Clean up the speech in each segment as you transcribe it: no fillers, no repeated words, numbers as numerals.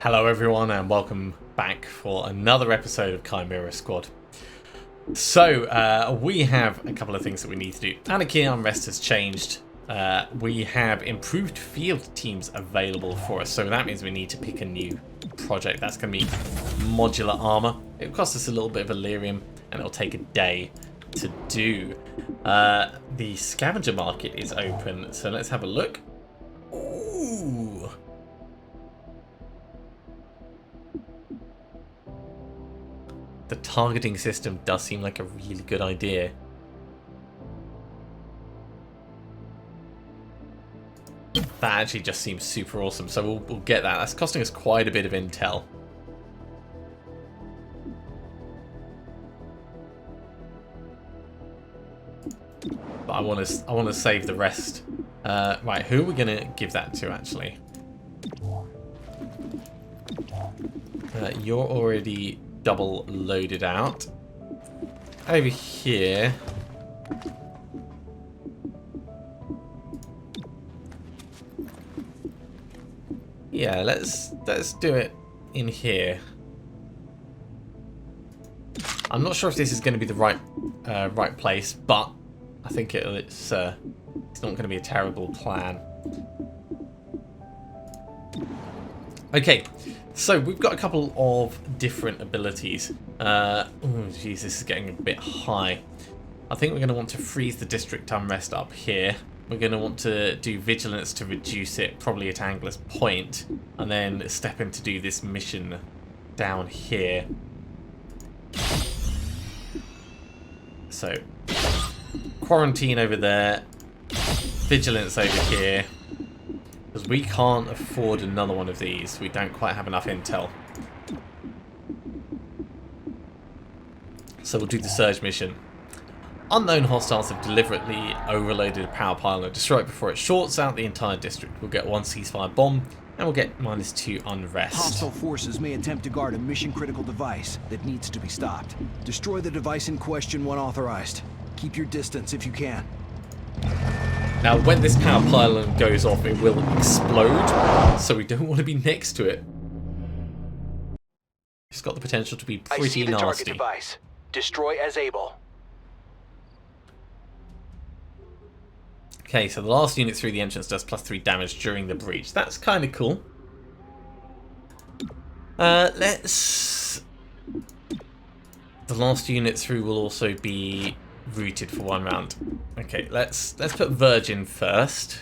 Hello everyone and welcome back for another episode of Chimera Squad. So we have a couple of things that we need to do. Anarchy and unrest has changed. We have improved field teams available for us, so that means we need to pick a new project. That's going to be modular armor. It'll cost us a little bit of Illyrium and it'll take a day to do. The scavenger market is open, so let's have a look. Ooh. The targeting system does seem like a really good idea. That actually just seems super awesome, so we'll get that. That's costing us quite a bit of intel. But I want to save the rest. Right, who are we going to give that to actually? You're already double loaded out. Over here. Yeah, let's do it in here. I'm not sure if this is going to be the right place, but I think it's not going to be a terrible plan. Okay, so we've got a couple of different abilities. Oh, jeez, this is getting a bit high. I think we're going to want to freeze the district unrest up here. We're going to want to do vigilance to reduce it, probably at Angler's Point, and then step in to do this mission down here. So, quarantine over there, vigilance over here. Because we can't afford another one of these. We don't quite have enough intel. So we'll do the surge mission. Unknown hostiles have deliberately overloaded a power pylon and destroy it before it shorts out the entire district. We'll get 1 ceasefire bomb and we'll get -2 unrest. Hostile forces may attempt to guard a mission-critical device that needs to be stopped. Destroy the device in question when authorized. Keep your distance if you can. Now, when this power pylon goes off, it will explode, so we don't want to be next to it. It's got the potential to be pretty nasty. I see the target device. Destroy as able. Okay, so the last unit through the entrance does +3 damage during the breach. That's kind of cool. The last unit through will also be routed for 1 round. Okay, let's put Virgin first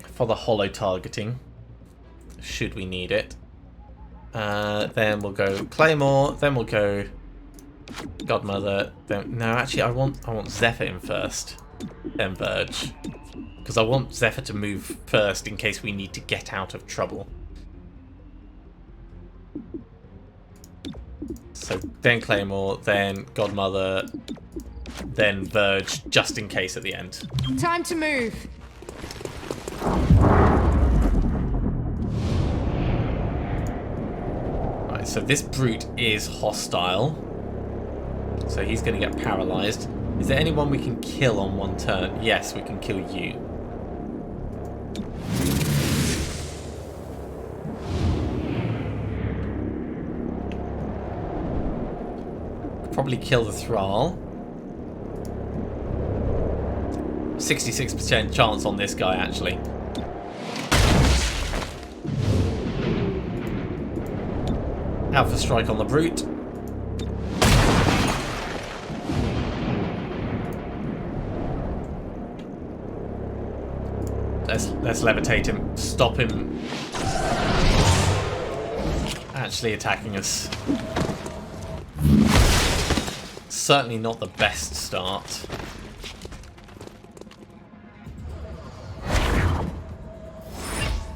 for the hollow targeting, should we need it. Then we'll go Claymore, then we'll go Godmother. Then no, actually, I want Zephyr in first, then Verge, because I want Zephyr to move first in case we need to get out of trouble. So then Claymore, then Godmother, then Verge, just in case at the end. Time to move. Right, so this brute is hostile. So he's going to get paralyzed. Is there anyone we can kill on 1 turn? Yes, we can kill you. Probably kill the Thrall. 66% chance on this guy, actually. Alpha strike on the brute. Let's levitate him. Stop him actually attacking us. Certainly not the best start.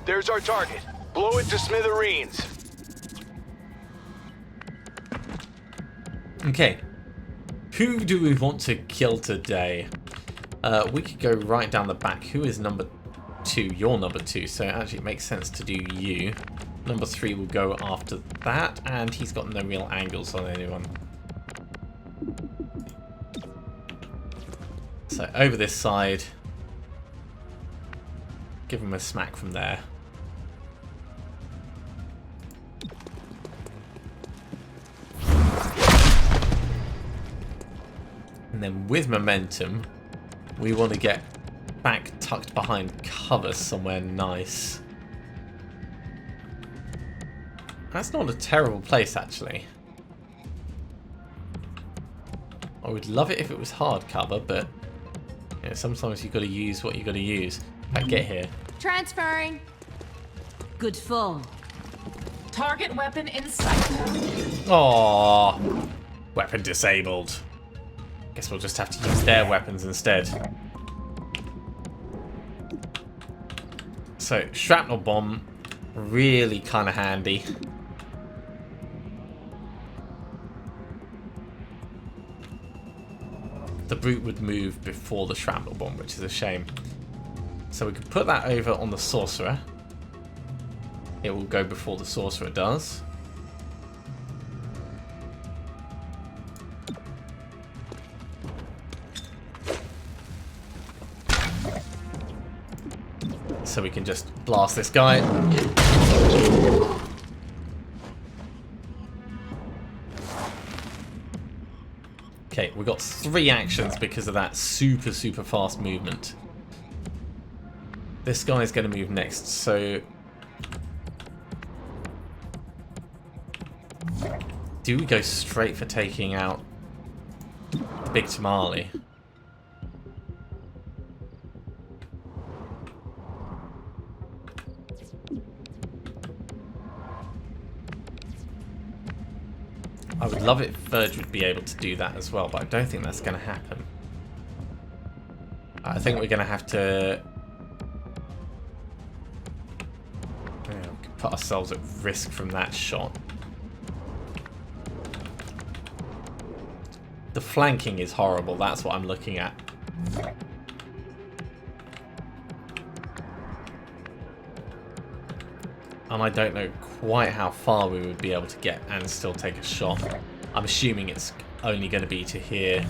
There's our target. Blow it to smithereens. Okay. Who do we want to kill today? We could go right down the back. Who is number 2? You're number 2, so actually it makes sense to do you. Number 3 will go after that, and he's got no real angles on anyone. So over this side, give him a smack from there. And then with momentum, we want to get back tucked behind cover somewhere nice. That's not a terrible place, actually. I would love it if it was hard cover, but you know, sometimes you've got to use what you've got to use. Get here. Transferring. Good form. Target weapon in sight. Aww. Weapon disabled. Guess we'll just have to use their weapons instead. So, shrapnel bomb, really kind of handy. The brute would move before the shrapnel bomb, which is a shame. So we could put that over on the sorcerer. It will go before the sorcerer does. So we can just blast this guy. Okay, we got 3 actions because of that super fast movement. This guy's going to move next, so... do we go straight for taking out the big tamale? I would love it if Verge would be able to do that as well, but I don't think that's going to happen. I think we're going to have to put ourselves at risk from that shot. The flanking is horrible, that's what I'm looking at. And I don't know quite how far we would be able to get and still take a shot. I'm assuming it's only going to be to here.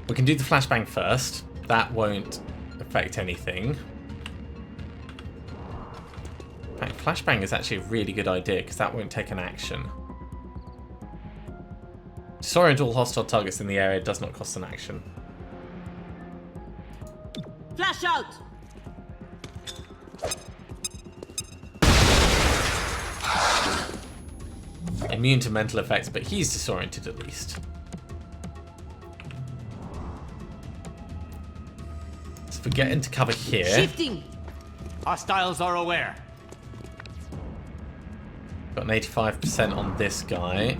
We can do the flashbang first. That won't affect anything. In fact, flashbang is actually a really good idea because that won't take an action. Disorient all hostile targets in the area does not cost an action. Flash out! Immune to mental effects, but he's disoriented at least. So if we get into cover here... Shifting! Hostiles are aware. Got an 85% on this guy.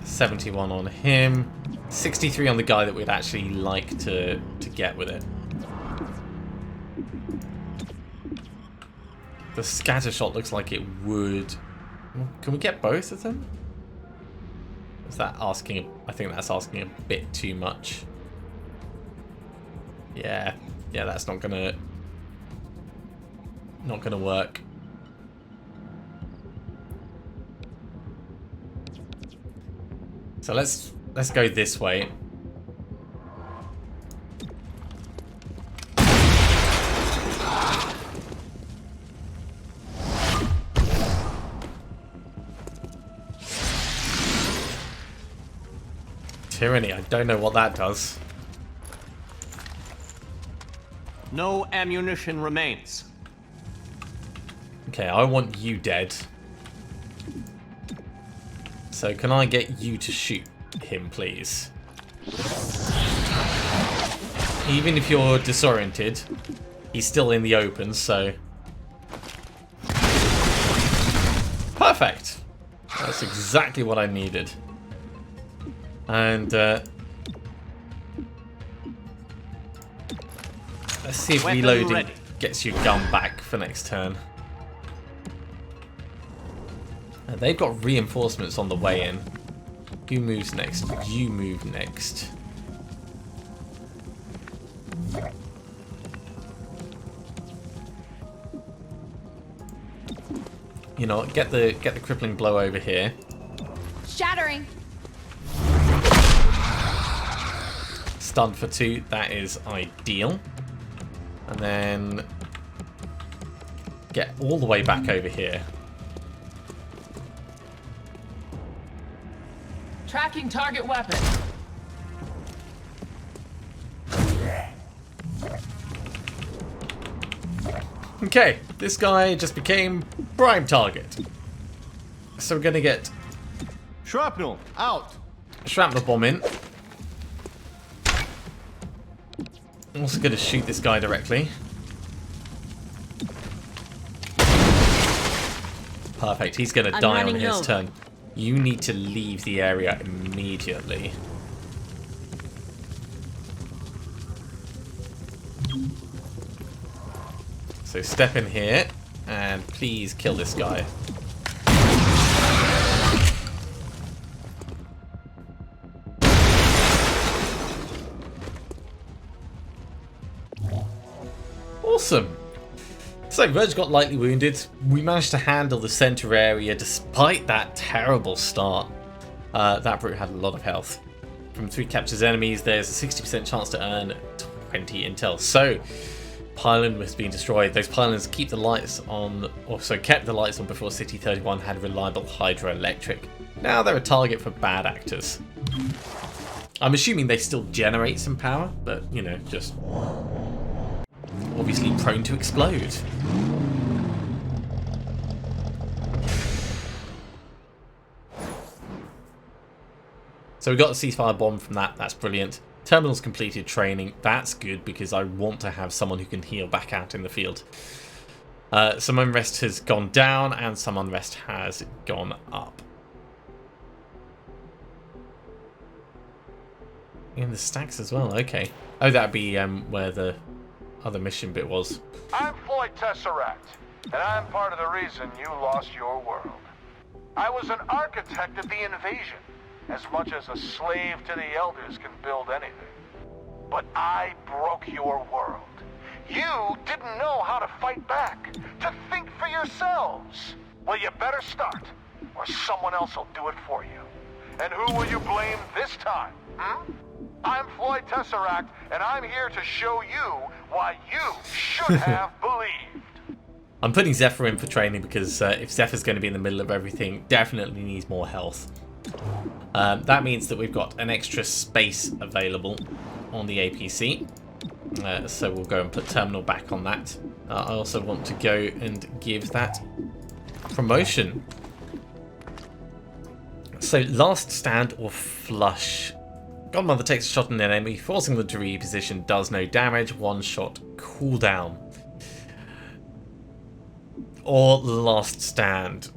71 on him. 63 on the guy that we'd actually like to get with it. The scatter shot looks like it would... Can we get both of them? Is that asking... I think that's asking a bit too much. Yeah, that's not gonna work. So let's go this way. Tyranny, I don't know what that does. No ammunition remains. Okay, I want you dead. So can I get you to shoot him, please? Even if you're disoriented, he's still in the open, so... Perfect! That's exactly what I needed. And, let's see if Weapon reloading ready. gets your gun back for next turn. They've got reinforcements on the way in. Who moves next? You move next. You know what? Get the crippling blow over here. Shattering. Stunned for 2. That is ideal. And then get all the way back over here. Tracking target weapon. Okay, this guy just became prime target. So we're going to get Shrapnel, out! shrapnel bomb in. I'm also going to shoot this guy directly. Perfect, he's going to die on his turn. You need to leave the area immediately. So step in here and please kill this guy. Awesome. So Verge got lightly wounded. We managed to handle the center area despite that terrible start. That brute had a lot of health. From 3 captured enemies, there's a 60% chance to earn 20 intel. So pylon was being destroyed. Those pylons keep the lights on, also kept the lights on before City 31 had reliable hydroelectric. Now they're a target for bad actors. I'm assuming they still generate some power, but you know, just obviously prone to explode. So we got a ceasefire bomb from that, that's brilliant. Terminals completed training, that's good because I want to have someone who can heal back out in the field. Some unrest has gone down and some unrest has gone up. In the stacks as well, okay. Oh, that'd be where the other mission bit was. I'm Floyd Tesseract, and I'm part of the reason you lost your world. I was an architect of the invasion, as much as a slave to the elders can build anything. But I broke your world. You didn't know how to fight back, to think for yourselves. Well, you better start, or someone else will do it for you. And who will you blame this time, I'm Floyd Tesseract, and I'm here to show you why you should have believed. I'm putting Zephyr in for training because if Zephyr's going to be in the middle of everything, definitely needs more health. That means that we've got an extra space available on the APC. So we'll go and put terminal back on that. I also want to go and give that promotion. So last stand or flush. Godmother takes a shot at an enemy, forcing them to reposition, does no damage, 1 shot cooldown. Or last stand.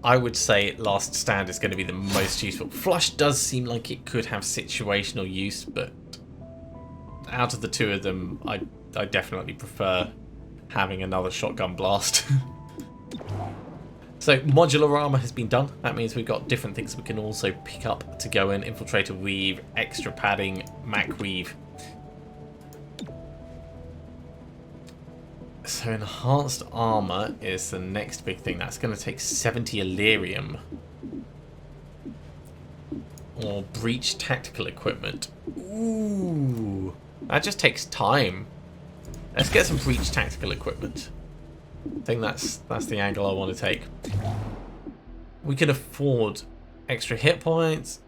I would say last stand is going to be the most useful. Flush does seem like it could have situational use, but out of the two of them, I definitely prefer having another shotgun blast. So modular armor has been done. That means we've got different things we can also pick up to go in. Infiltrator weave, extra padding, Mac weave. So enhanced armor is the next big thing. That's going to take 70 Illyrium. Or breach tactical equipment. Ooh, that just takes time. Let's get some breach tactical equipment. I think that's the angle I want to take. We can afford extra hit points.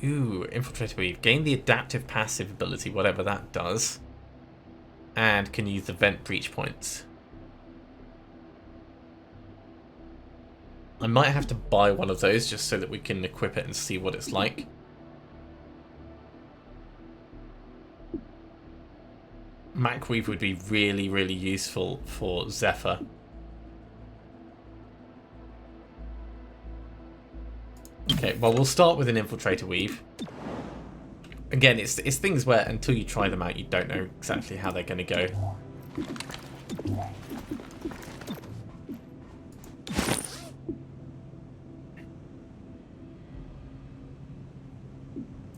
Ooh, infiltrator weave. Gain the adaptive passive ability, whatever that does. And can use the vent breach points. I might have to buy one of those just so that we can equip it and see what it's like. Macweave would be really, really useful for Zephyr. Okay, well, we'll start with an infiltrator weave. Again, it's things where until you try them out, you don't know exactly how they're going to go.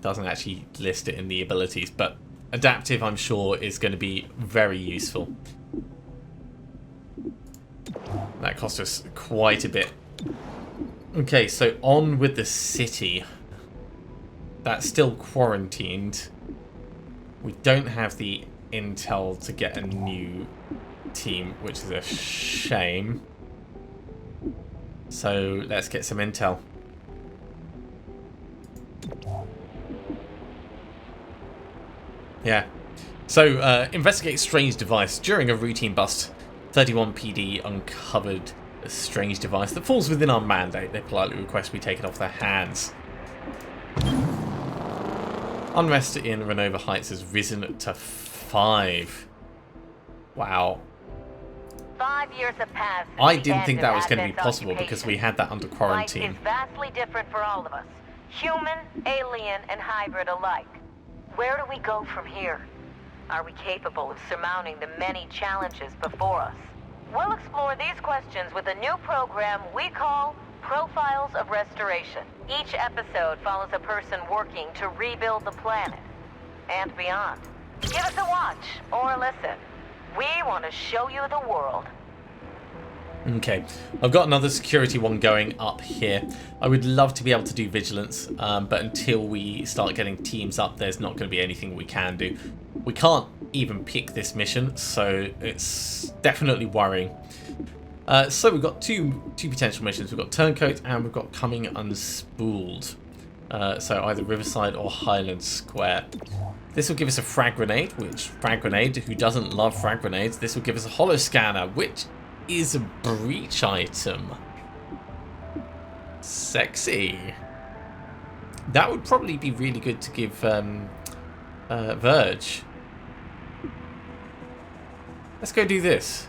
Doesn't actually list it in the abilities, but adaptive, I'm sure, is going to be very useful. That cost us quite a bit. Okay, so on with the city. That's still quarantined. We don't have the intel to get a new team, which is a shame. So let's get some intel. Yeah. So investigate strange device. During a routine bust, 31 PD uncovered a strange device that falls within our mandate. They politely request we take it off their hands. Unrest in Renova Heights has risen to 5. Wow. 5 years have passed. I didn't think that was going to be possible because we had that under quarantine. Life is vastly different for all of us. Human, alien, and hybrid alike. Where do we go from here? Are we capable of surmounting the many challenges before us? We'll explore these questions with a new program we call Profiles of Restoration. Each episode follows a person working to rebuild the planet and beyond. Give us a watch or listen. We want to show you the world. Okay, I've got another security one going up here. I would love to be able to do vigilance, but until we start getting teams up, there's not going to be anything we can do. We can't even pick this mission, so it's definitely worrying. So we've got two potential missions. We've got Turncoat and we've got Coming Unspooled. So either Riverside or Highland Square. This will give us a frag grenade, which frag grenade, who doesn't love frag grenades? This will give us a holo scanner, which is a breach item. Sexy. That would probably be really good to give Verge. Let's go do this.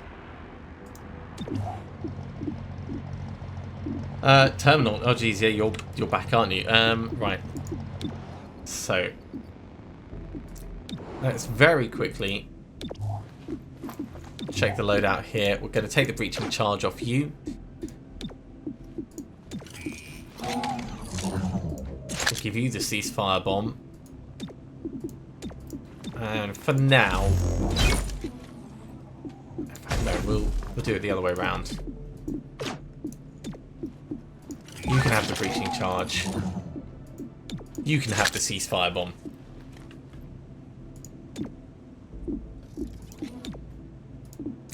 Terminal. Oh geez, yeah, you're back, aren't you? Right. So let's very quickly check the loadout here. We're going to take the breaching charge off you. We'll give you the ceasefire bomb. And for now, no, we'll do it the other way around. You can have the breaching charge. You can have the ceasefire bomb.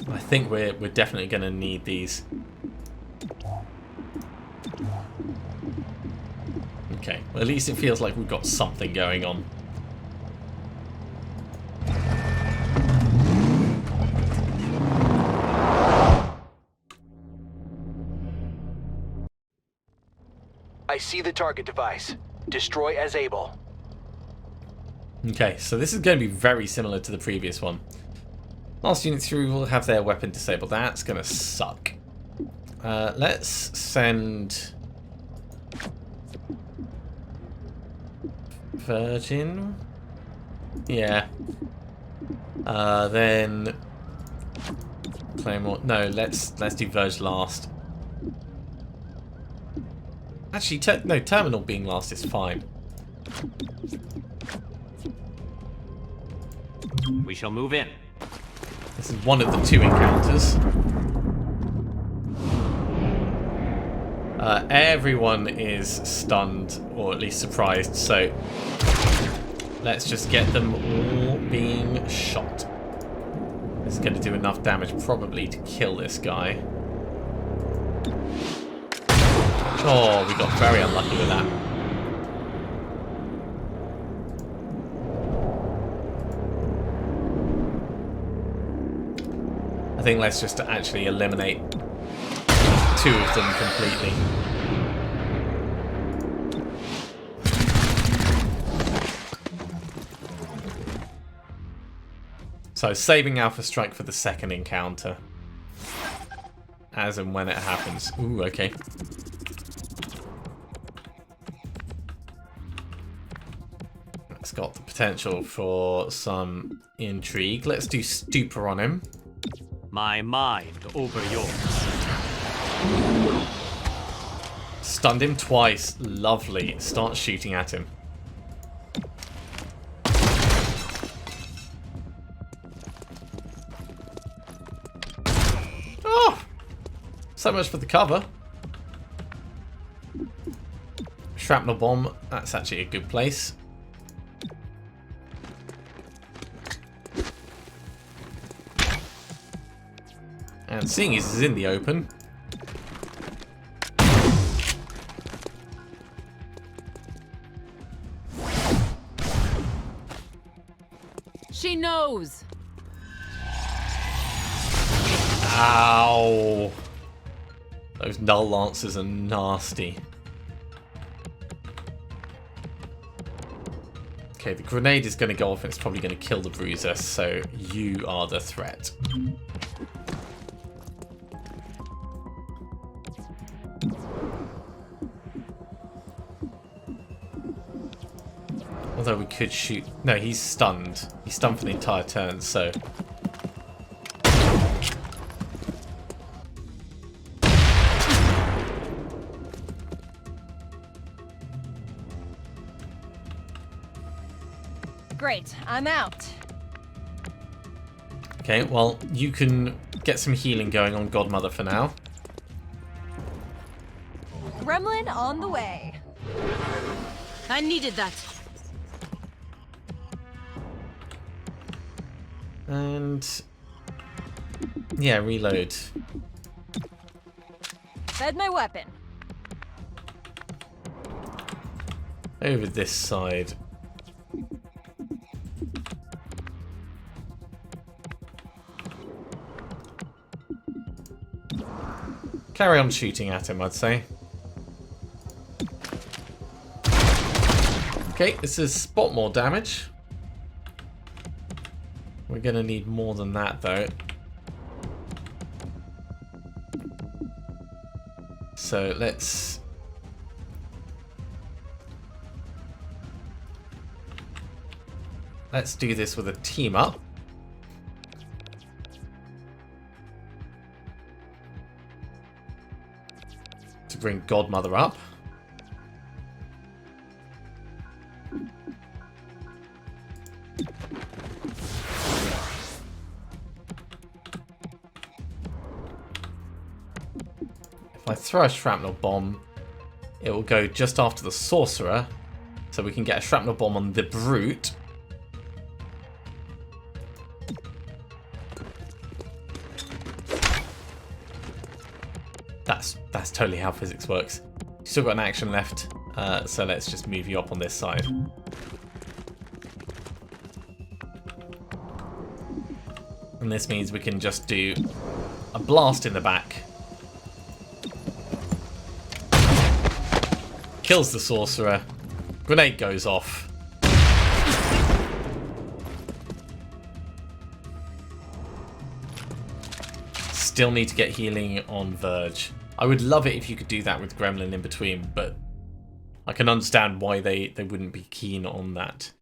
I think we're definitely going to need these. Okay, well, at least it feels like we've got something going on. I see the target device. Destroy as able. Okay, so this is going to be very similar to the previous one. Last unit through will have their weapon disabled. That's going to suck. Let's send Virgin. Yeah. Then Claymore. No, let's do Verge last. Actually, no, Terminal being last is fine. We shall move in. This is one of the 2 encounters. Everyone is stunned, or at least surprised, so let's just get them all being shot. This is going to do enough damage probably to kill this guy. Oh, we got very unlucky with that. I think let's just actually eliminate 2 of them completely. So saving Alpha Strike for the second encounter. As and when it happens. Ooh, okay. It's got the potential for some intrigue. Let's do Stupor on him. My mind over yours. Stunned him twice. Lovely. Start shooting at him. Oh! So much for the cover. Shrapnel bomb. That's actually a good place. And seeing as he's in the open, She knows. ow! Those null lancers are nasty. Okay, the grenade is going to go off and it's probably going to kill the bruiser, so you are the threat. Although we could shoot... No, he's stunned. He's stunned for the entire turn, so... Great, I'm out. Okay, well, you can get some healing going on Godmother for now. Gremlin on the way. I needed that. And... yeah, reload. Fed my weapon. Over this side. Carry on shooting at him, I'd say. Okay, this is spot more damage. We're gonna need more than that, though. So let's do this with a team up. To bring Godmother up. If I throw a shrapnel bomb, it will go just after the sorcerer, so we can get a shrapnel bomb on the brute. That's totally how physics works. You've still got an action left, so let's just move you up on this side. And this means we can just do a blast in the back. Kills the sorcerer. Grenade goes off. Still need to get healing on Verge. I would love it if you could do that with Gremlin in between, but I can understand why they wouldn't be keen on that.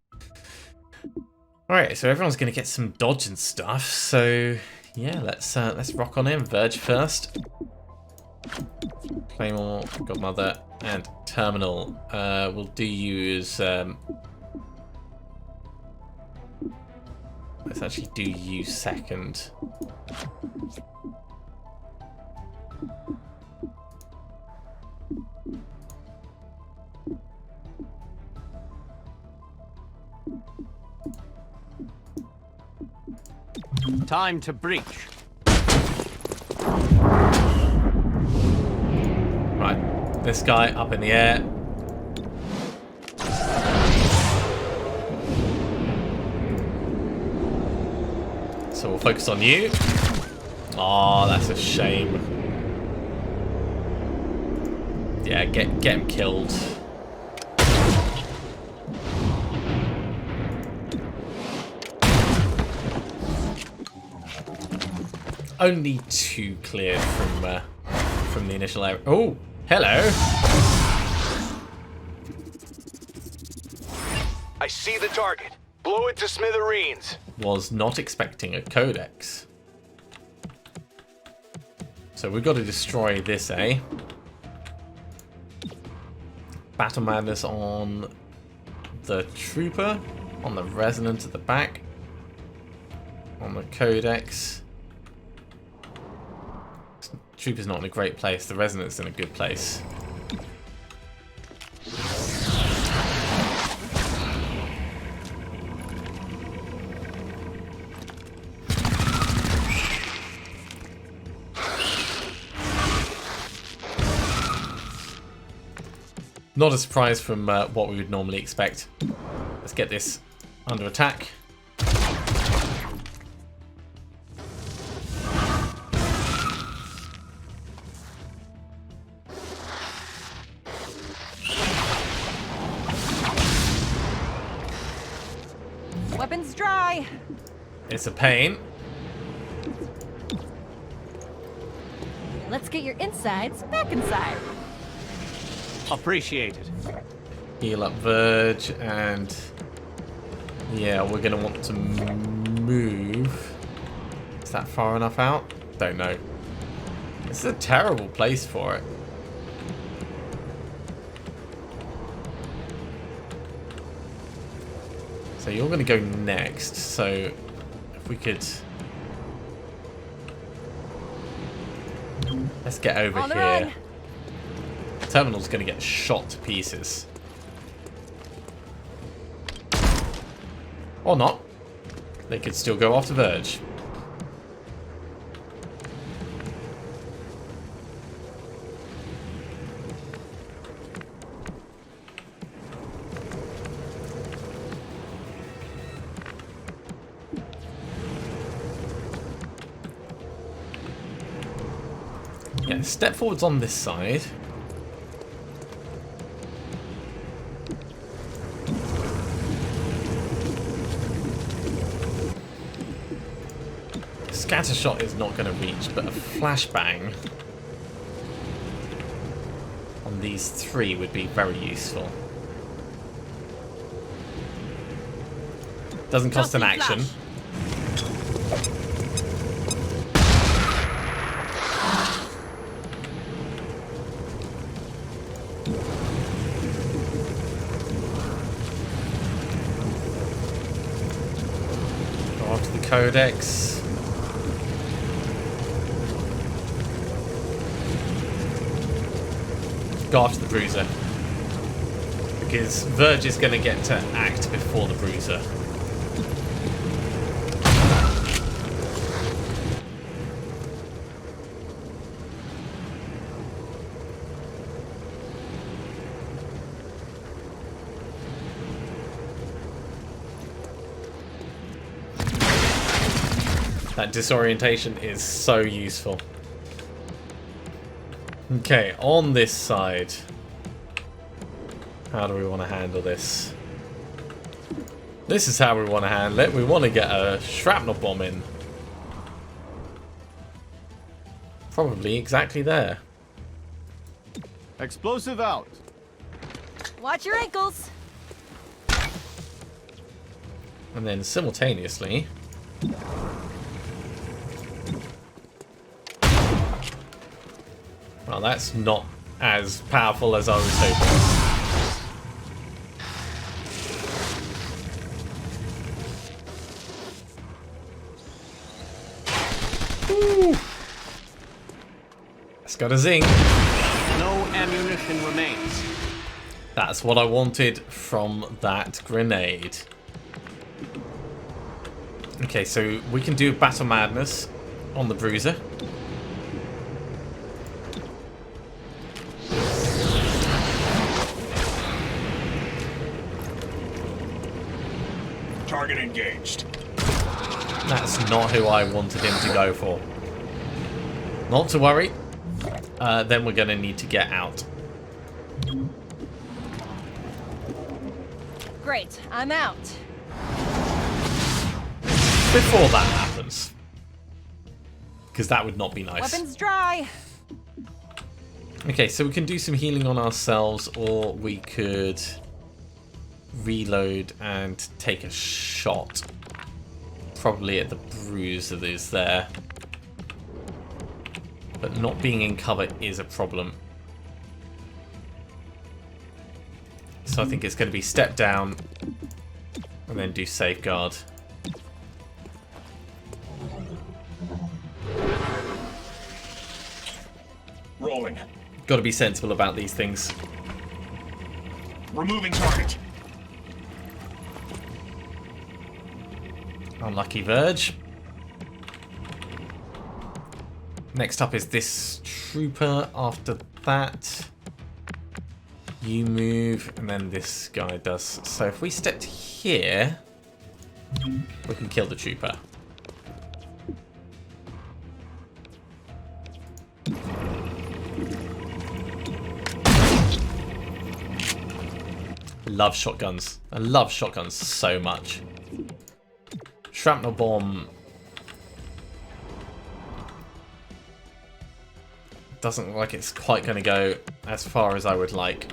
Alright, so everyone's going to get some dodge and stuff, so yeah, let's rock on in. Verge first. Claymore, Godmother, and Terminal. We'll do you as... let's actually do you second. Time to breach. Right, this guy up in the air. So we'll focus on you. Oh, that's a shame. Yeah, get him killed. Only 2 cleared from the initial area. Oh, hello. I see the target. Blow it to smithereens. Was not expecting a codex. So we've got to destroy this, eh? Battle Madness on the Trooper, on the Resonant at the back, on the Codex. Trooper's not in a great place, the Resonant's in a good place. Not a surprise from what we would normally expect. Let's get this under attack. Weapons dry. It's a pain. Let's get your insides back inside. Appreciated. Heal up Verge, and yeah, we're going to want to move. Is that far enough out? Don't know. This is a terrible place for it. So you're going to go next, so if we could... Let's get over On the here. run. Terminal's going to get shot to pieces. Or not. They could still go after Verge. Yeah, step forwards on this side. Scattershot is not going to reach, but a flashbang on these three would be very useful. Doesn't cost an action. Go after the Codex. Go after the Bruiser. Because Verge is going to get to act before the Bruiser. That disorientation is so useful. Okay, on this side, how do we want to handle this? This is how we want to handle it. We want to get a shrapnel bomb in. Probably exactly there. Explosive out. Watch your ankles. And then simultaneously... Well, that's not as powerful as I was hoping. Ooh. It's got a zing. No ammunition remains. That's what I wanted from that grenade. Okay, so we can do Battle Madness on the Bruiser. Target engaged. That's not who I wanted him to go for. Not to worry. Then we're going to need to get out. Great, I'm out. Before that happens. Because that would not be nice. Weapons dry. Okay, so we can do some healing on ourselves, or we could reload and take a shot. Probably at the bruiser that is there. But not being in cover is a problem. So I think it's going to be step down and then do safeguard. Rolling. Got to be sensible about these things. Removing target. Unlucky Verge. Next up is this trooper. After that, You move, and then this guy does. So if we stepped here, we can kill the trooper. Love shotguns. I love shotguns so much. Shrapnel bomb doesn't look like it's quite going to go as far as I would like.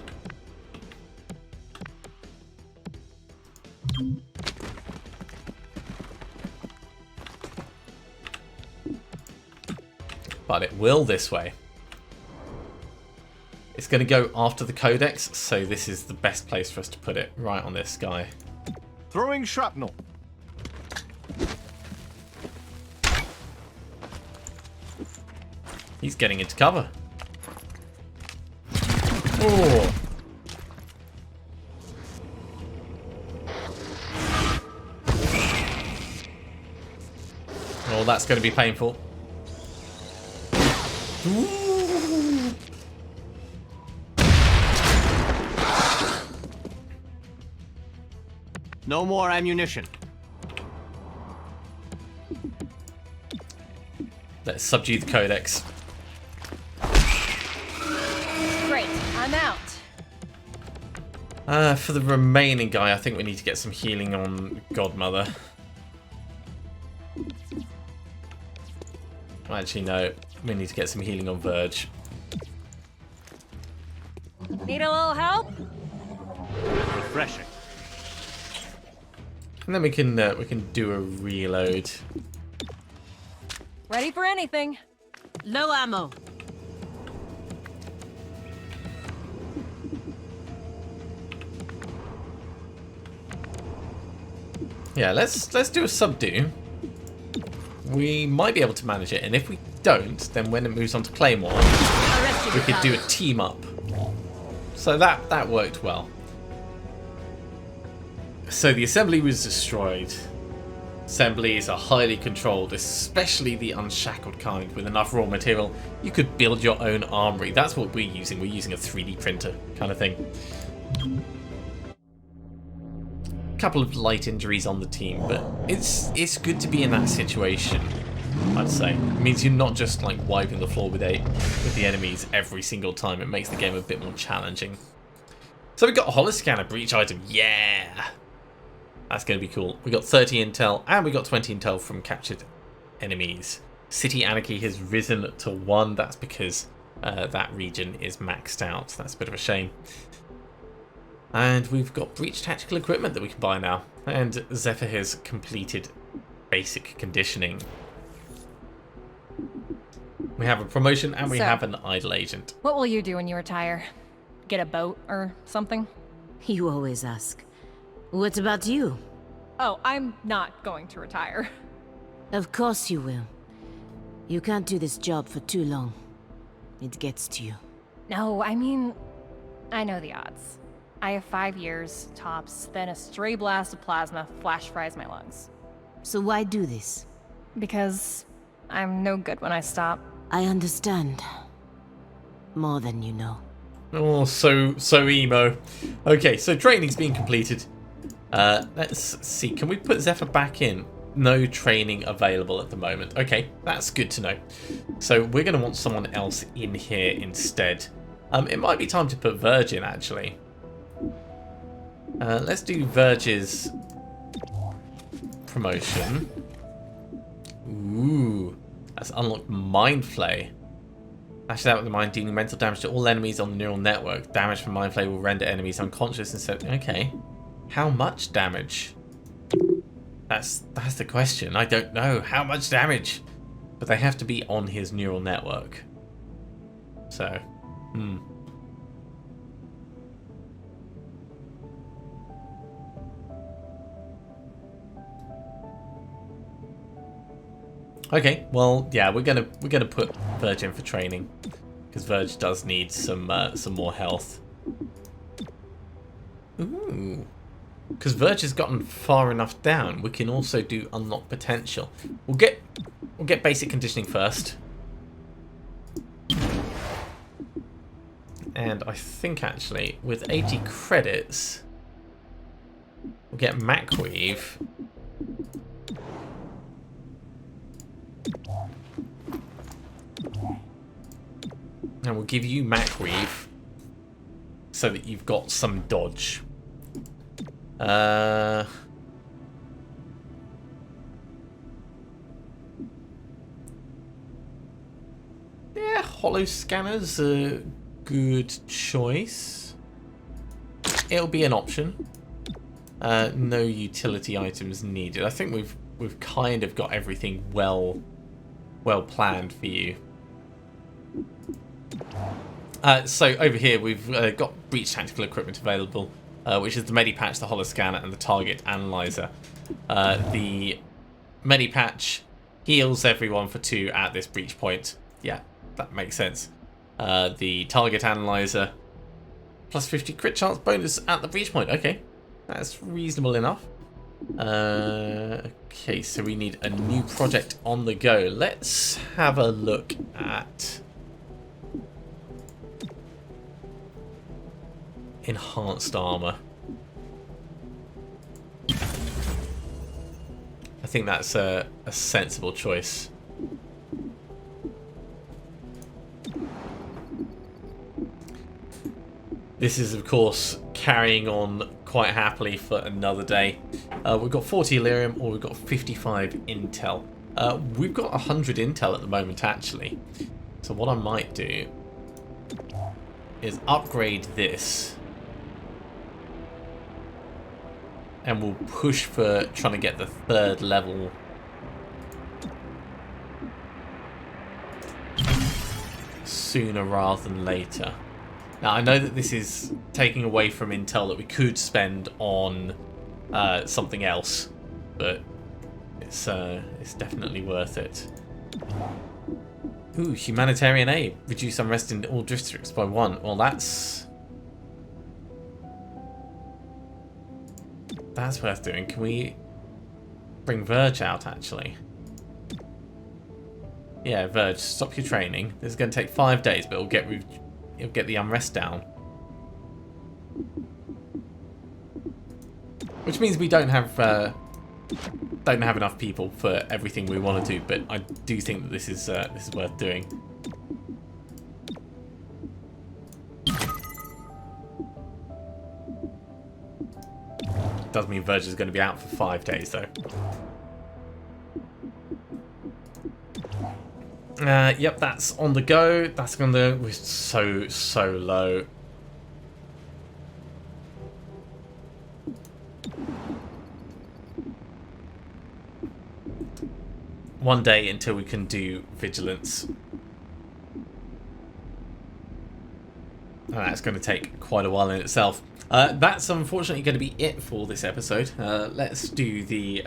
But it will this way. It's going to go after the codex, so this is the best place for us to put it, right on this guy. Throwing shrapnel. He's getting into cover. Oh. Oh, that's going to be painful. Ooh. No more ammunition. Let's subdue the codex. Great, I'm out. For the remaining guy, I think we need to get some healing on Godmother. Actually, no. We need to get some healing on Verge. Need a little help? Refreshing. And then we can do a reload. Ready for anything. Low ammo. Yeah, let's do a subdue. We might be able to manage it, and if we don't, then when it moves on to Claymore, we could do a team up. So that worked well. So the assembly was destroyed. Assemblies are highly controlled, especially the unshackled kind. With enough raw material, you could build your own armory. That's what we're using. We're using a 3D printer kind of thing. A couple of light injuries on the team, but it's good to be in that situation, I'd say. It means you're not just like wiping the floor with the enemies every single time. It makes the game a bit more challenging. So we got a holoscanner breach item. Yeah! That's going to be cool. We got 30 intel, and we got 20 intel from captured enemies. City Anarchy has risen to 1. That's because that region is maxed out. That's a bit of a shame. And we've got breach tactical equipment that we can buy now. And Zephyr has completed basic conditioning. We have a promotion, and we have an idle agent. What will you do when you retire? Get a boat or something? You always ask. What about you? Oh, I'm not going to retire. Of course you will. You can't do this job for too long. It gets to you. No, I mean, I know the odds. I have 5 years, tops, then a stray blast of plasma flash fries my lungs. So why do this? Because I'm no good when I stop. I understand. More than you know. Oh, so emo. Okay, so training's been completed. Let's see. Can we put Zephyr back in? No training available at the moment. Okay, that's good to know. So we're going to want someone else in here instead. It might be time to put Verge in, actually. Let's do Verge's promotion. Ooh, that's unlocked Mind Flay. Lashes out with the mind, dealing mental damage to all enemies on the neural network. Damage from Mind Flay will render enemies unconscious instead. Okay. How much damage? That's the question. I don't know. How much damage? But they have to be on his neural network. So, Okay, well, yeah, we're gonna put Verge in for training because Verge does need some more health. Ooh, because Verge has gotten far enough down, we can also do unlock potential. We'll get basic conditioning first, And I think actually with 80 credits, we'll get Macweave. And we'll give you Macweave so that you've got some dodge. Yeah, holo scanners a good choice. It'll be an option. No utility items needed. I think we've kind of got everything well planned for you. So over here we've got breach tactical equipment available, which is the Medipatch, the Holoscanner, and the Target Analyzer. The Medipatch heals everyone for 2 at this breach point. Yeah, that makes sense. The Target Analyzer, plus 50 crit chance bonus at the breach point. Okay, that's reasonable enough. Okay, so we need a new project on the go. Let's have a look at enhanced armor. I think that's a sensible choice. This is, of course, carrying on quite happily for another day. We've got 40 Illyrium, or we've got 55 Intel. We've got 100 Intel at the moment, actually. So what I might do is upgrade this. And we'll push for trying to get the 3rd level sooner rather than later. Now, I know that this is taking away from intel that we could spend on something else, but it's definitely worth it. Ooh, humanitarian aid. Reduce unrest in all districts by 1. Well, that's worth doing. Can we bring Verge out, actually? Yeah, Verge, stop your training. This is going to take 5 days, but it'll get the unrest down. Which means we don't have enough people for everything we want to do, but I do think that this is worth doing. Does mean Verge is going to be out for 5 days, though. Yep, that's on the go. That's on the... We're so low. One day until we can do Vigilance. And that's going to take quite a while in itself. That's unfortunately going to be it for this episode. Let's do the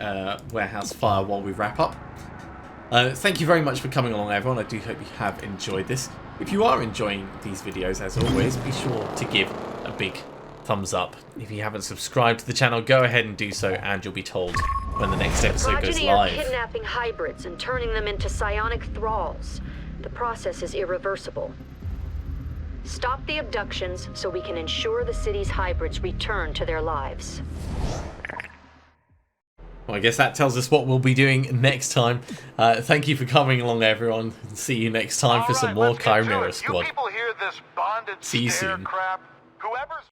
warehouse fire while we wrap up. Thank you very much for coming along, everyone. I do hope you have enjoyed this. If you are enjoying these videos, as always, be sure to give a big thumbs up. If you haven't subscribed to the channel, go ahead and do so, and you'll be told when the next episode goes live. Are kidnapping hybrids and turning them into psionic thralls. The process is irreversible. Stop the abductions so we can ensure the city's hybrids return to their lives. Well, I guess that tells us what we'll be doing next time. Thank you for coming along, everyone. See you next time for some more Chimera Squad. You people hear this bonded See you stare soon. crap? Whoever's